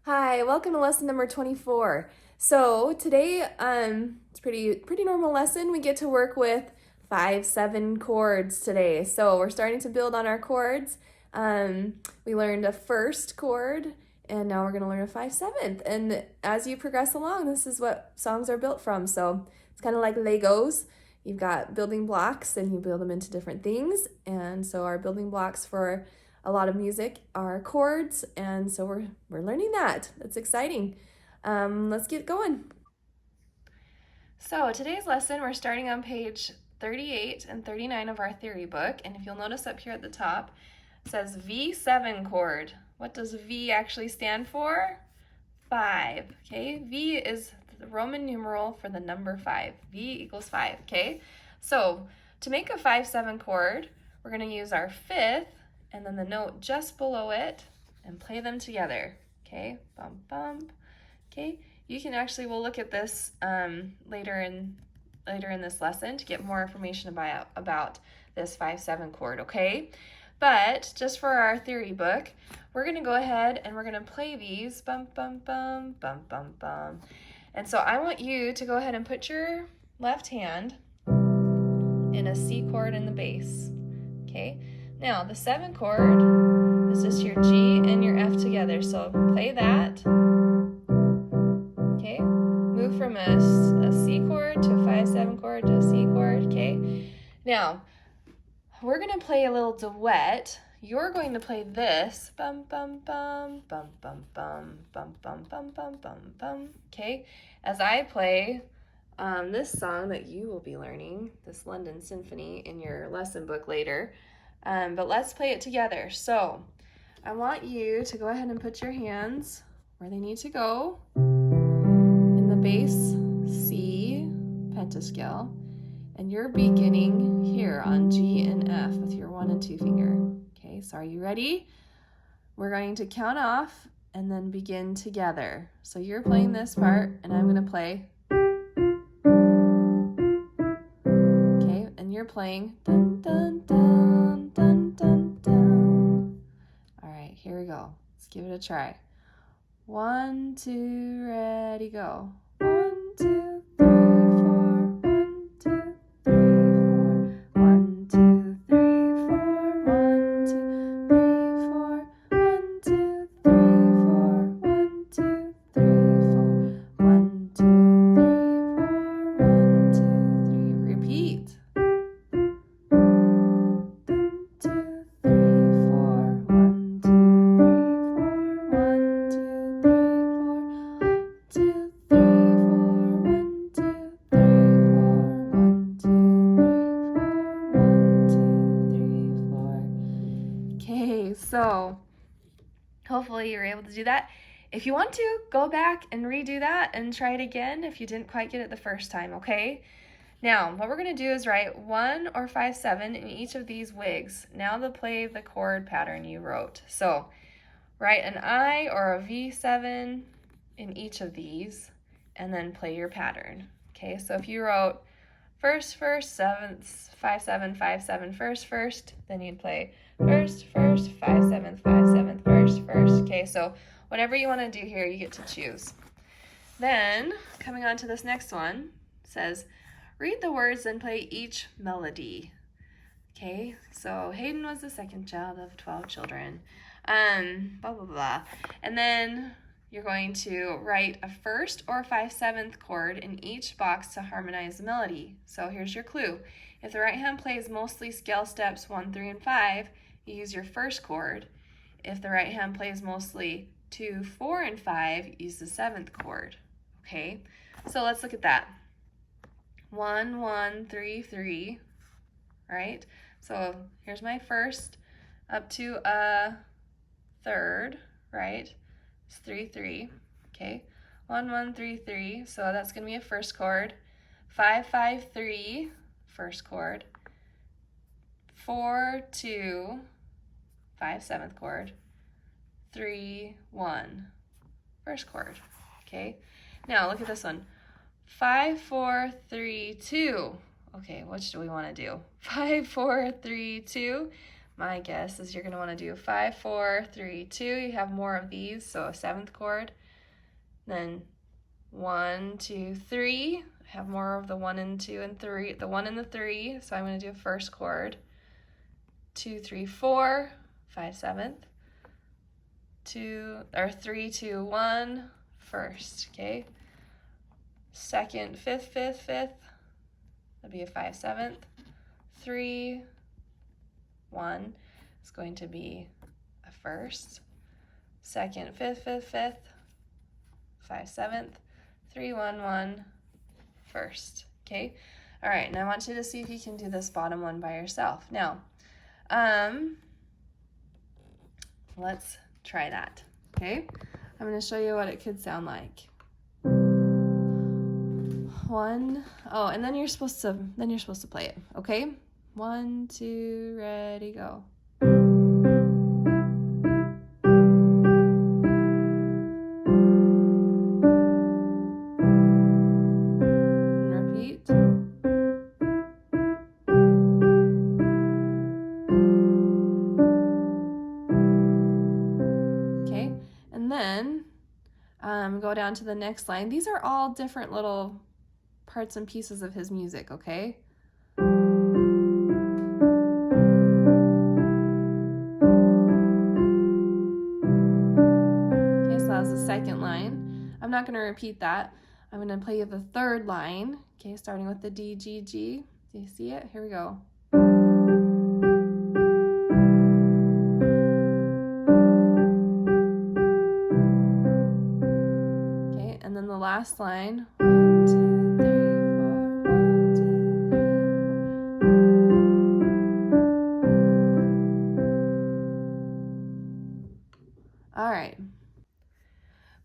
Hi, welcome to lesson number 24. So today, it's pretty normal lesson. We get to work with 5/7 chords today. So we're starting to build on our chords. We learned a first chord, and now we're going to learn a 5/7. And as you progress along, this is what songs are built from. So it's kind of like Legos. You've got building blocks, and you build them into different things. And so our building blocks for a lot of music are chords, and so we're learning that. It's exciting. Let's get going. So today's lesson, we're starting on page 38 and 39 of our theory book, and if you'll notice up here at the top, it says V7 chord. What does V actually stand for? 5, okay? V is the Roman numeral for the number 5. V equals 5, okay? So to make a 5/7 chord, we're going to use our fifth and then the note just below it and play them together, okay? Bump, bump, okay? You can actually, we'll look at this later in this lesson to get more information about this 5/7 chord, okay? But just for our theory book, we're going to go ahead and we're going to play these bum, bum, bum, bum, bum, bum. And so I want you to go ahead and put your left hand in a C chord in the bass, okay? Now, the 7 chord is just your G and your F together, so play that, okay? Move from a C chord to a 5/7 chord to a C chord, okay? Now, we're going to play a little duet. You're going to play this, bum, bum, bum, bum, bum, bum, bum, bum, bum, bum, bum, bum, okay? As I play this song that you will be learning, this London Symphony, in your lesson book later. But let's play it together. So I want you to go ahead and put your hands where they need to go in the bass C pentascale. And you're beginning here on G and F with your 1 and 2 finger. Okay, so are you ready? We're going to count off and then begin together. So you're playing this part and I'm going to play. Okay, and you're playing dun dun dun dun dun dun. All right, here we go. Let's give it a try. 1, 2, ready, go. 1, 2, 3, 4. 1, 2, 3, 4. 1, 2, 3, 4. 1, 2, 3, 4. 1, 2, 3, 4. 1, 2, 3, 4. 1, 2, 3, 4. 1, 2, 3. Repeat. 1, 2, 3, 4. 1, 2, 3, 4. 1, 2, 3, 4. 2, 3, 4. 1, 2, 3, 4. 1, 2, 3, 4. 1, 2, 3, 4. Okay, so hopefully you're able to do that. If you want to, go back and redo that and try it again if you didn't quite get it the first time, okay? Now, what we're going to do is write 1 or 5/7 in each of these wigs. Now to play the chord pattern you wrote. So write an I or a V7 in each of these and then play your pattern. Okay, so if you wrote first, 7th, 5/7, 5/7, first, then you'd play first, 5/7, 5/7, first. Okay, so whatever you want to do here, you get to choose. Then, coming on to this next one, says, read the words and play each melody. Okay, so Hayden was the second child of 12 children. Blah, blah, blah. And then you're going to write a first or 5/7 chord in each box to harmonize the melody. So here's your clue. If the right hand plays mostly scale steps 1, 3, and 5, you use your first chord. If the right hand plays mostly 2, 4, and 5, use the 7th chord. Okay, so let's look at that. 1, 1, 3, 3, right? So here's my first up to a third, right? It's 3, 3, okay? 1, 1, 3, 3, so that's going to be a first chord. 5, 5, 3, first chord. 4, 2, 5, 7th chord. 3, 1, first chord, okay? Now look at this one. 5, 4, 3, 2. Okay, which do we want to do? 5, 4, 3, 2. my guess is you're going to want to do 5, 4, 3, 2. You have more of these, so a 7th chord. Then 1, 2, 3. I have more of the 1 and 2 and 3, the 1 and the 3, so I'm going to do a 1st chord. 2, 3, 4, 5, 7th. 2 or 3, 2, 1, 1st, okay? 2nd, 5th, 5th, 5th. That'd be a 5, 7th. 3, 1 is going to be a 1st. 2nd, 5th, 5th, 5th. 5, 7th. 3, 1, 1, 1st, okay? All right, and I want you to see if you can do this bottom one by yourself. Now, let's try that, okay? I'm going to show you what it could sound like. 1, oh, and then you're supposed to play it, okay? 1, 2, ready, go. And repeat. Okay, and then go down to the next line. These are all different little parts and pieces of his music, okay? Okay, so that's the 2nd line. I'm not going to repeat that. I'm going to play you the 3rd line, okay, starting with the D, G, G. Do you see it? Here we go. Okay, and then the last line. 1, 2, 3, 4, 1, 2, 3, 4. All right.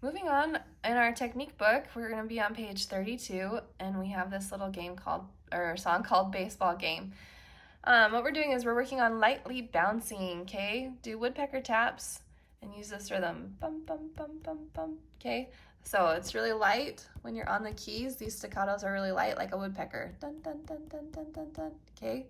Moving on, in our technique book, we're going to be on page 32, and we have this little game called, or song called Baseball Game. What we're doing is we're working on lightly bouncing, okay? Do woodpecker taps and use this rhythm. Bum, bum, bum, bum, bum, okay? So it's really light when you're on the keys. These staccatos are really light, like a woodpecker. Dun, dun, dun, dun, dun, dun, dun, okay?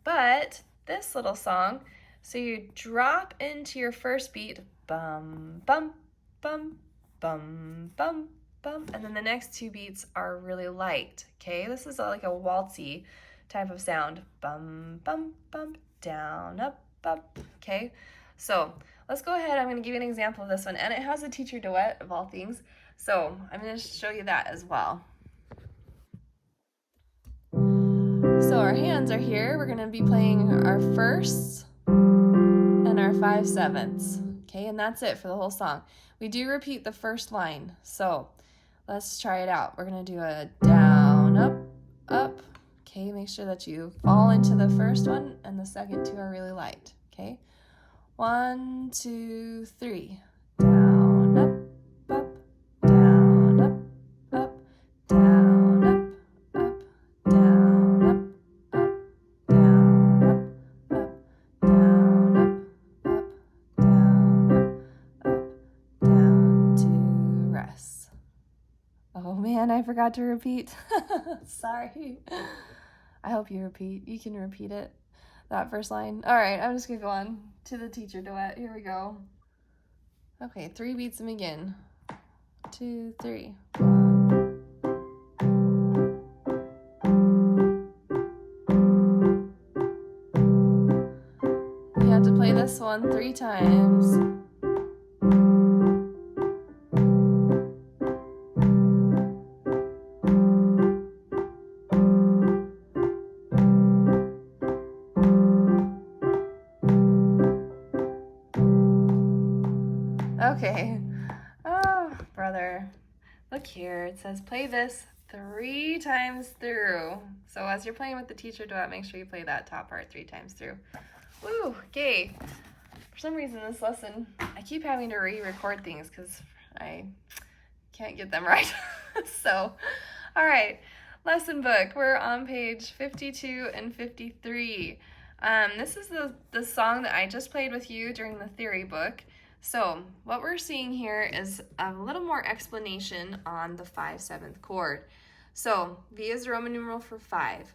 But this little song, so you drop into your first beat, bum, bum, bum, bum, bum, bum, and then the next 2 beats are really light, okay? This is like a waltzy type of sound. Bum, bum, bum, down, up, okay? So let's go ahead. I'm going to give you an example of this one, and it has a teacher duet of all things, so I'm going to show you that as well. So our hands are here. We're going to be playing our 1st and our 5 7ths, okay? And that's it for the whole song. We do repeat the 1st line, so let's try it out. We're going to do a down, up, up. Okay, make sure that you fall into the 1st one and the second 2 are really light, okay? 1, 2, 3. Down, up, up, down, up, up, down, up, up, down, up, up, down, up, up, down, up, up, down, up, down to rest. Oh man, I forgot to repeat. Sorry. I hope you repeat. You can repeat it, that 1st line. All right, I'm just going to go on to the teacher duet. Here we go. Okay, 3 beats and begin. 2, 3. 1. You have to play this one 3 times. Okay. Oh, brother. Look here. It says play this 3 times through. So as you're playing with the teacher duet, make sure you play that top part 3 times through. Woo, okay. For some reason, this lesson, I keep having to re-record things because I can't get them right. So, all right. Lesson book. We're on page 52 and 53. This is the song that I just played with you during the theory book. So what we're seeing here is a little more explanation on the 5 7th chord. So V is Roman numeral for 5.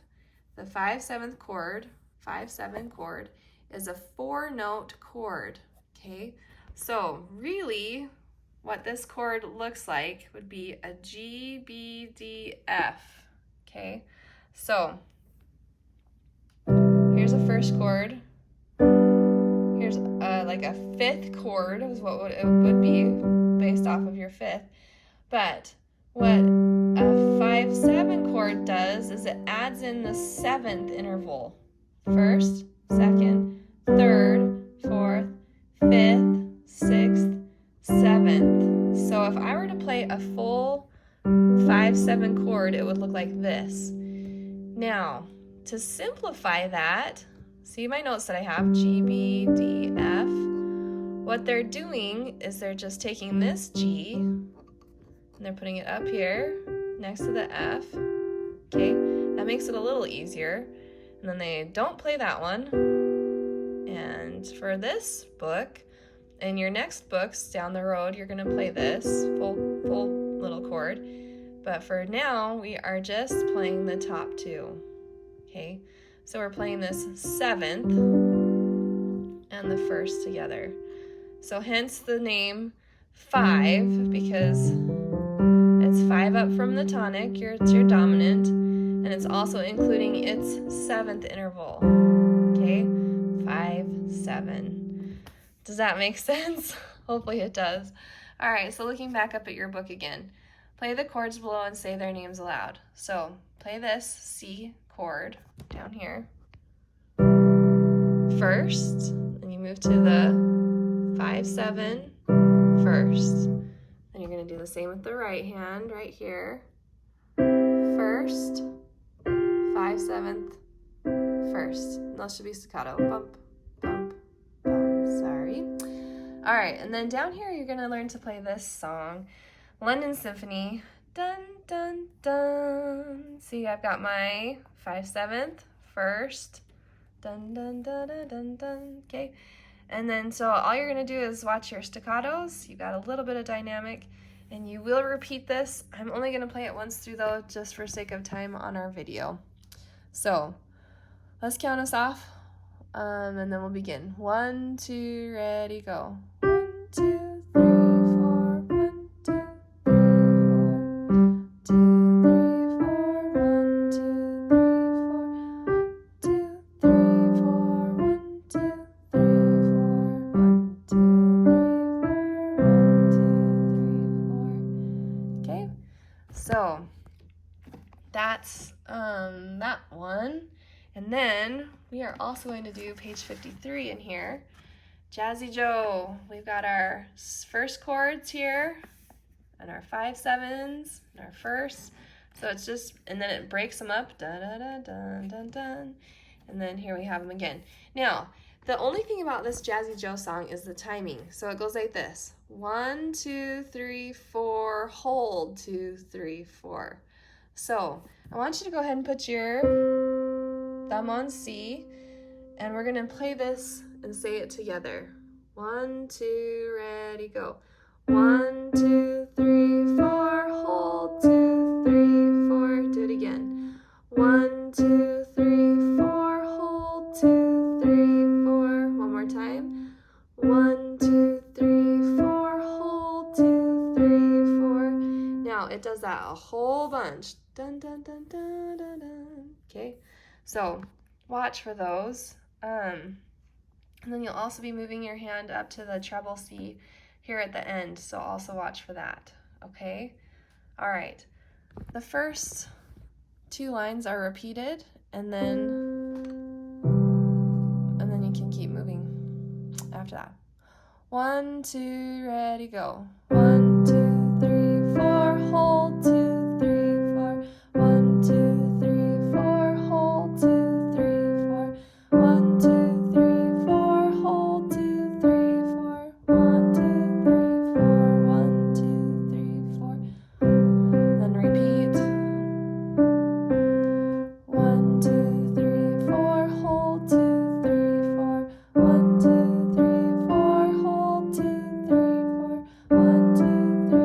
The 5 7th chord 5/7 chord is a 4-note chord, okay? So really, what this chord looks like would be a G, B, D, F, okay? So here's a first chord. Here's like a 5th chord is what it would be based off of your 5th. But what a 5/7 chord does is it adds in the 7th interval. 1st, 2nd, 3rd, 4th, 5th, 6th, 7th. So if I were to play a full 5/7 chord, it would look like this. Now, to simplify that, see my notes that I have, G, B, D, F. What they're doing is they're just taking this G and they're putting it up here next to the F, okay? That makes it a little easier. And then they don't play that one. And for this book, in your next books down the road, you're gonna play this full little chord. But for now, we are just playing the top 2, okay? So we're playing this 7th and the 1st together. So hence the name 5, because it's 5 up from the tonic, it's your dominant, and it's also including its 7th interval, okay? 5/7. Does that make sense? Hopefully it does. All right, so looking back up at your book again, play the chords below and say their names aloud. So play this C chord down here first, and you move to the 5/7 first. And you're going to do the same with the right hand right here. 1st, 5/7 1st. And those should be staccato. Bump, bump, bump. Sorry. All right, and then down here you're going to learn to play this song, London Symphony. Dun, dun, dun. See, I've got my 5/7 1st. Dun, dun, dun, dun, dun, dun. Okay. And then so all you're going to do is watch your staccatos. You've got a little bit of dynamic, and you will repeat this. I'm only going to play it once through, though, just for sake of time on our video. So let's count us off, and then we'll begin. 1, 2, ready, go. 1, 2, 3, 4. 1, 2, 3, 4. 2, 3, 4. 1, 2, 3, 4. 2, 3, 4. 1, 2, 3, 4. Okay, so that's that one. And then we are also going to do page 53 in here. Jazzy Joe, we've got our first chords here and our 5/7s and our first. So it's just, and then it breaks them up, dun dun dun dun dun dun. And then here we have them again. Now, the only thing about this Jazzy Joe song is the timing. So it goes like this. 1, 2, 3, 4, hold, 2, 3, 4. So I want you to go ahead and put your thumb on C, and we're gonna play this and say it together. 1, 2, ready, go. 1, 2, 3, 4, hold, 2, 3, 4. Do it again. 1, 2, 3, 4, hold, 2, 3, 4. One more time. 1, 2, 3, 4, hold, 2, 3, 4. Now it does that a whole bunch. Dun dun dun dun dun dun. Okay, so watch for those. And then you'll also be moving your hand up to the treble C here at the end, so also watch for that, okay? All right, the first 2 lines are repeated, and then you can keep moving after that. 1, 2, ready, go. 1, 2, 3, 4, hold, 2, 3, 4. 1, 2, 3, 4, hold, 2, 3, 4. 1, 2, 3, 4, hold, 2, 3, 4. 1, 2, 3, 4. 1, 2, 3, 4. Then repeat. 1, 2, 3, 4, hold, 2, 3, 4. 1, 2, 3, 4, hold, 2, 3, 4. 1, 2, 3,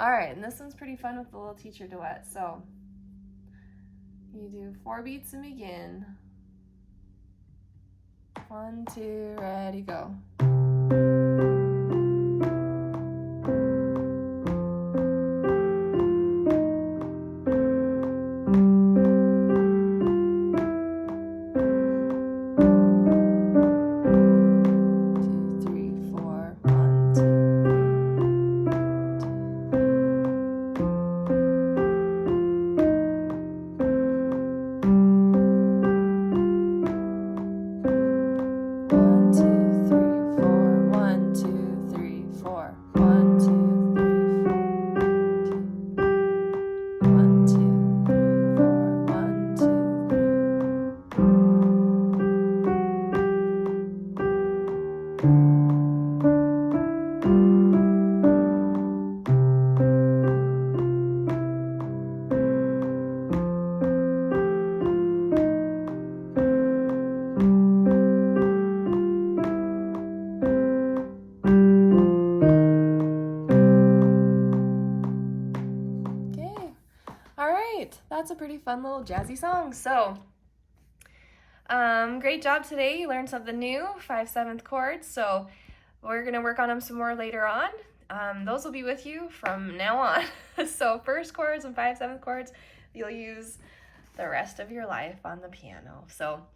Alright, and this one's pretty fun with the little teacher duet. So you do 4 beats and begin. 1, 2, ready, go. That's a pretty fun little jazzy song. So, great job today. You learned something new, 5/7 chords. So we're gonna work on them some more later on. Those will be with you from now on. So first chords and 5/7 chords, you'll use the rest of your life on the piano. So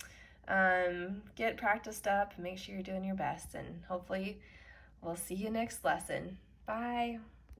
get practiced up, make sure you're doing your best, and hopefully we'll see you next lesson. Bye.